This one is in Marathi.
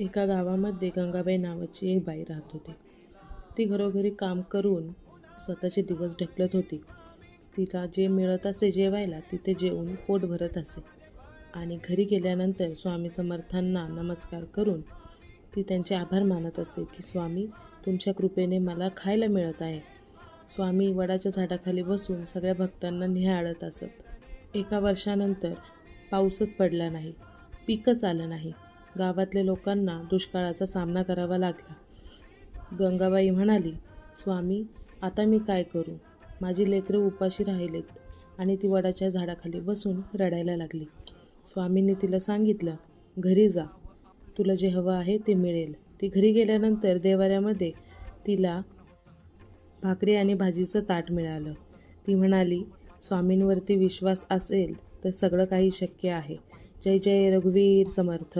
एका गावामध्ये गंगाबाई नावाची एक बाई राहत होती. ती घरोघरी काम करून स्वतःचे दिवस ढकलत होती. तिला जे मिळत असे जेवायला तिथे जेवून पोट भरत असे आणि घरी गेल्यानंतर स्वामी समर्थांना नमस्कार करून ती त्यांचे आभार मानत असे की स्वामी, तुमच्या कृपेने मला खायला मिळत आहे. स्वामी वडाच्या झाडाखाली बसून सगळ्या भक्तांना निहाळत असत. एका वर्षानंतर पाऊसच पडला नाही, पीकच आलं नाही. गावातल्या लोकांना दुष्काळाचा सामना करावा लागला. गंगाबाई म्हणाली, स्वामी, आता मी काय करू? माझी लेकरं उपाशी राहिलेत. आणि ती वडाच्या झाडाखाली बसून रडायला लागली. स्वामींनी तिला सांगितलं, घरी जा, तुला जे हवं आहे ते मिळेल. ती घरी गेल्यानंतर देवाऱ्यामध्ये तिला भाकरी आणि भाजीचं ताट मिळालं. ती म्हणाली, स्वामींवरती विश्वास असेल तर सगळं काही शक्य आहे. जय जय रघुवीर समर्थ.